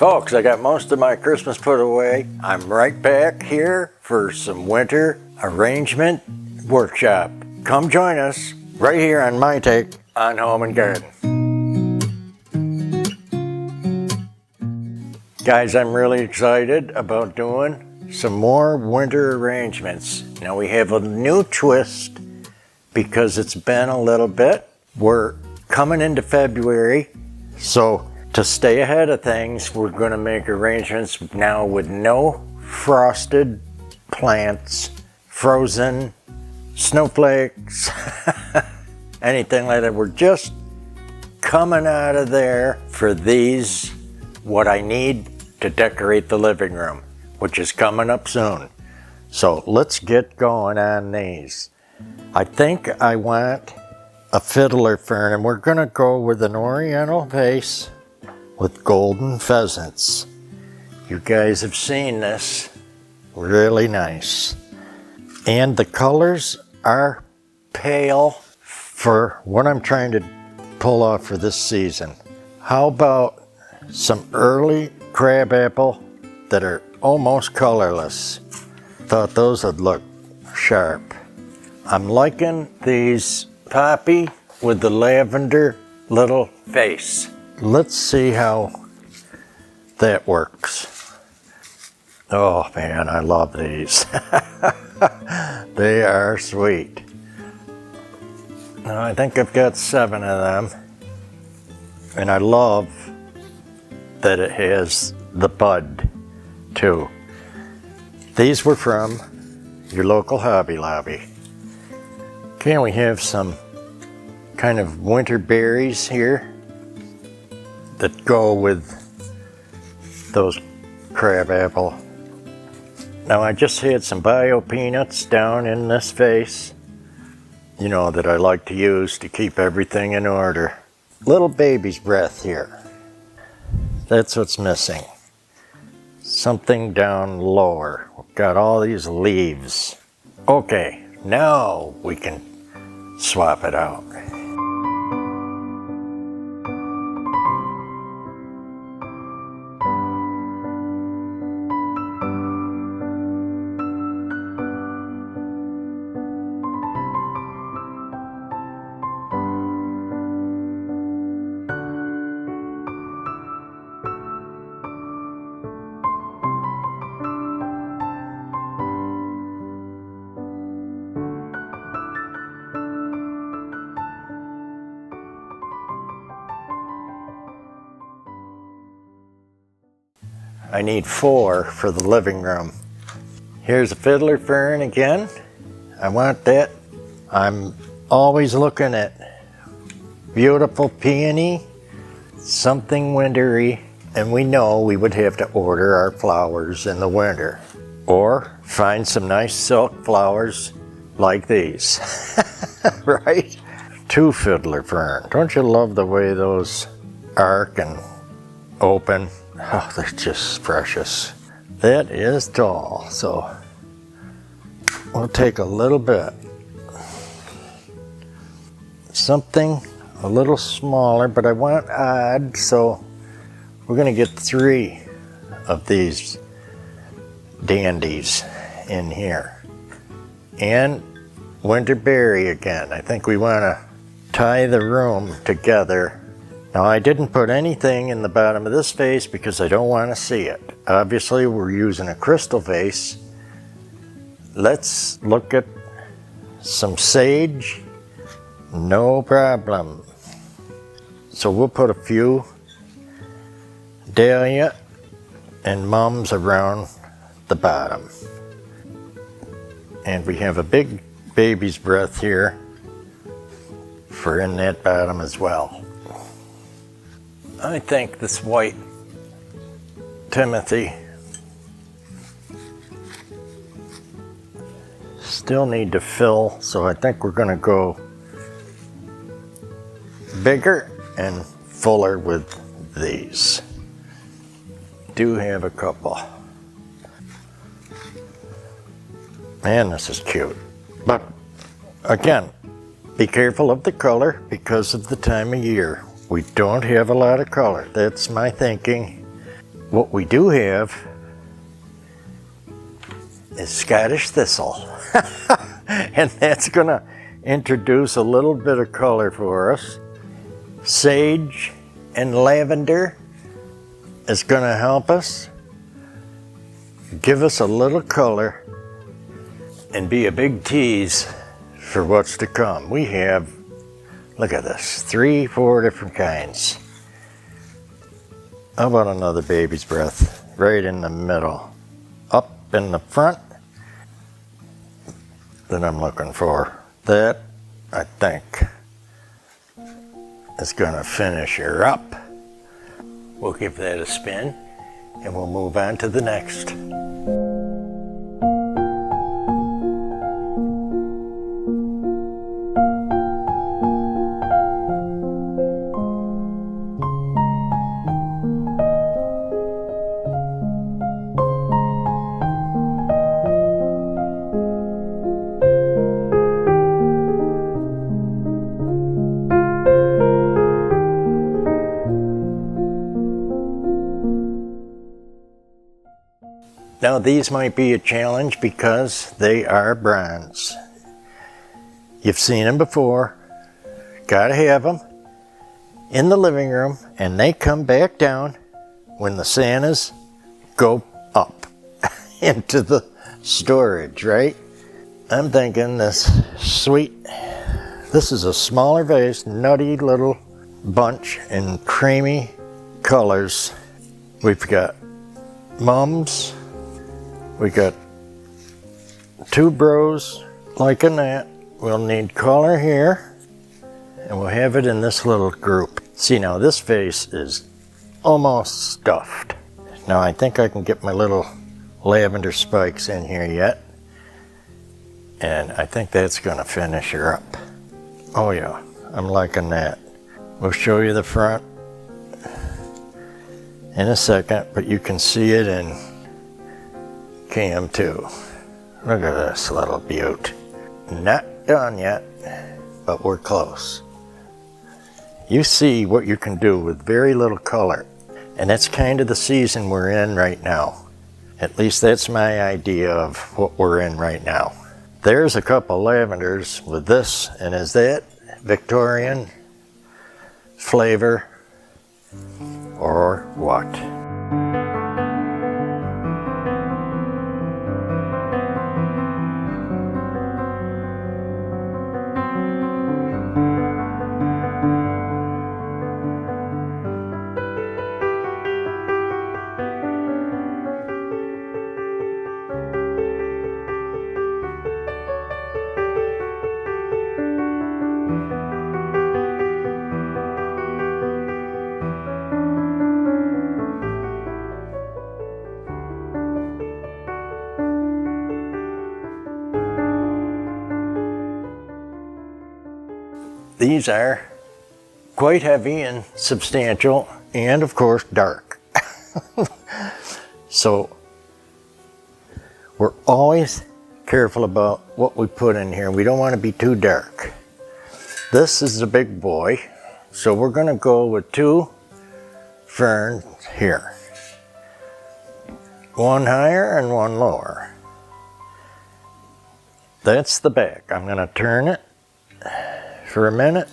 Folks, I got most of my Christmas put away. I'm right back here for some winter arrangement workshop. Come join us right here on my take on home and garden. Guys, I'm really excited about doing some more winter arrangements. Now we have a new twist because it's been a little bit. We're coming into February, so to stay ahead of things, we're going to make arrangements now with no frosted plants, frozen snowflakes, anything like that. We're just coming out of there for these, what I need to decorate the living room, which is coming up soon. So let's get going on these. I think I want a fiddler fern, and we're going to go with an oriental vase with golden pheasants. You guys have seen this. Really nice. And the colors are pale for what I'm trying to pull off for this season. How about some early crabapple that are almost colorless? Thought those would look sharp. I'm liking these poppy with the lavender little face. Let's see how that works. Oh man, I love these. They are sweet. Now, I think I've got 7 of them. And I love that it has the bud too. These were from your local Hobby Lobby. Can we have some kind of winter berries here that go with those crabapple? Now I just had some bio peanuts down in this vase, you know, that I like to use to keep everything in order. Little baby's breath here. That's what's missing. Something down lower. We've got all these leaves. Okay, now we can swap it out. I need 4 for the living room. Here's a fiddler fern again. I want that. I'm always looking at beautiful peony, something wintry, and we know we would have to order our flowers in the winter. Or find some nice silk flowers like these, right? 2 fiddler fern. Don't you love the way those arc and open? Oh, they're just precious. That is tall, so we'll take a little bit. Something a little smaller, but I want odd, so we're gonna get 3 of these dandies in here. And winterberry again. I think we wanna tie the room together. Now I didn't put anything in the bottom of this vase because I don't want to see it. Obviously we're using a crystal vase. Let's look at some sage. No problem. So we'll put a few dahlia and mums around the bottom. And we have a big baby's breath here for in that bottom as well. I think this white Timothy still need to fill, so I think we're gonna go bigger and fuller with these. Do have a couple. Man, this is cute. But again, be careful of the color because of the time of year. We don't have a lot of color. That's my thinking. What we do have is Scottish thistle. And that's gonna introduce a little bit of color for us. Sage and lavender is gonna help us, give us a little color, and be a big tease for what's to come. We have, look at this, 3, 4 different kinds. How about another baby's breath right in the middle, up in the front that I'm looking for. That, I think, is gonna finish her up. We'll give that a spin and we'll move on to the next. Now these might be a challenge because they are bronze. You've seen them before, gotta have them in the living room, and they come back down when the Santas go up into the storage, right? I'm thinking this is a smaller vase, nutty little bunch in creamy colors. We've got mums. We got 2 bros like in that. We'll need color here, and we'll have it in this little group. See, now this vase is almost stuffed. Now I think I can get my little lavender spikes in here yet, and I think that's gonna finish her up. Oh yeah, I'm liking that. We'll show you the front in a second, but you can see it in cam too. Look at this little beaut. Not done yet, but we're close. You see what you can do with very little color, and that's kind of the season we're in right now. At least that's my idea of what we're in right now. There's a couple lavenders with this, and is that Victorian flavor or what? These are quite heavy and substantial, and of course dark. So we're always careful about what we put in here. We don't want to be too dark. This is a big boy, so we're going to go with 2 ferns here. 1 higher and 1 lower. That's the back. I'm going to turn it for a minute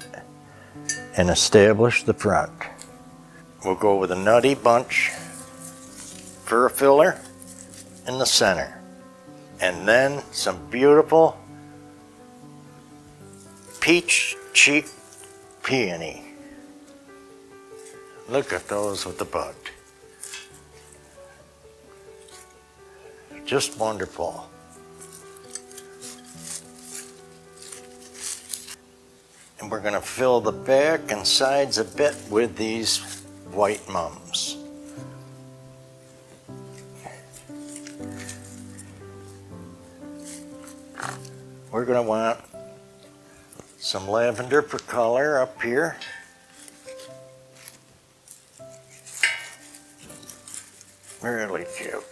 and establish the front. We'll go with a nutty bunch for a filler in the center, and then some beautiful peach cheek peony. Look at those with the bud. Just wonderful. And we're going to fill the back and sides a bit with these white mums. We're going to want some lavender for color up here. Really cute.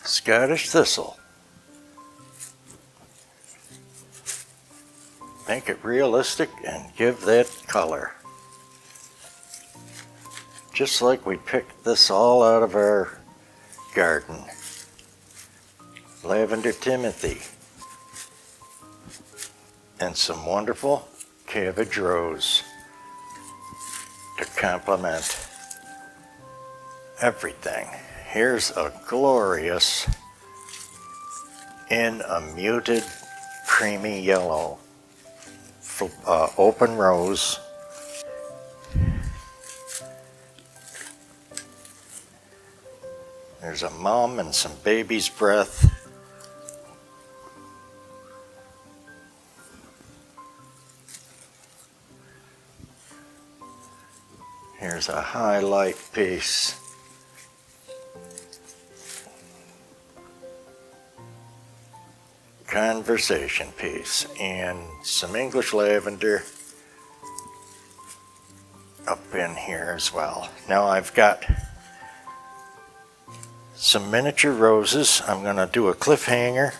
Scottish thistle. Make it realistic and give that color. just like we picked this all out of our garden. Lavender Timothy. And some wonderful cabbage rose to complement everything. Here's a glorious in a muted creamy yellow open rose. There's a mom and some baby's breath. Here's a highlight piece. Conversation piece and some English lavender up in here as well. Now I've got some miniature roses. I'm going to do a cliffhanger.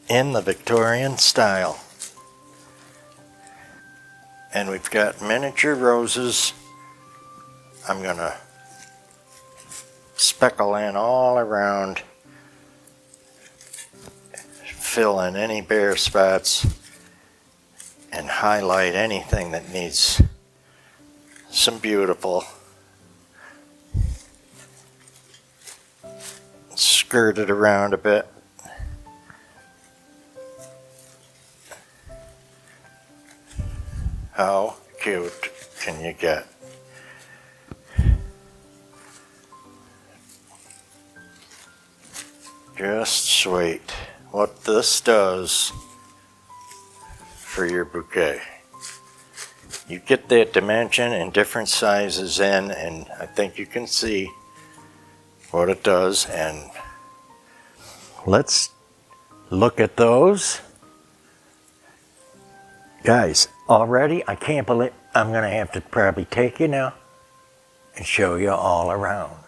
In the Victorian style. And we've got miniature roses. I'm going to speckle in all around, fill in any bare spots, and highlight anything that needs some beautiful. Skirt it around a bit. How cute can you get? Just sweet what this does for your bouquet. You get that dimension and different sizes in, and I think you can see what it does. And let's look at those. Guys, already I can't believe I'm gonna have to probably take you now and show you all around.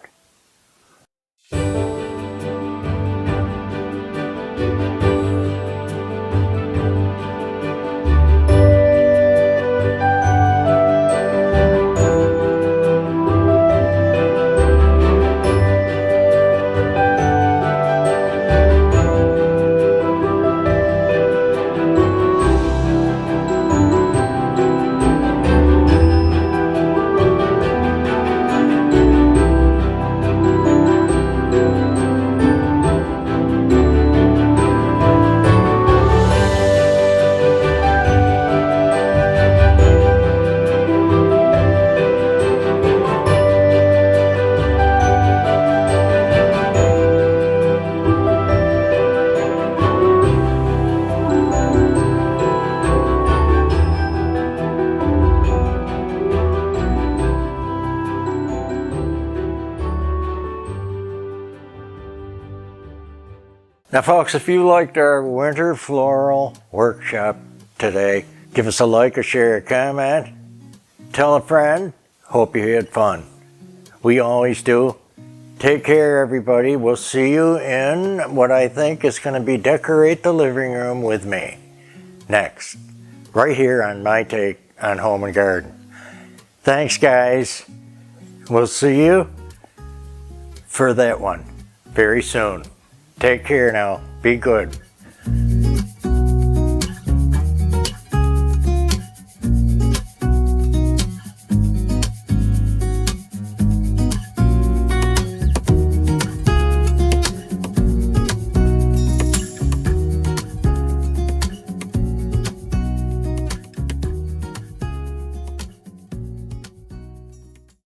Now folks, if you liked our winter floral workshop today, give us a like, a share, a comment, tell a friend. Hope you had fun. We always do. Take care everybody. We'll see you in what I think is going to be Decorate the Living Room with me next, right here on my take on Home and Garden. Thanks guys. We'll see you for that one very soon. Take care now. Be good.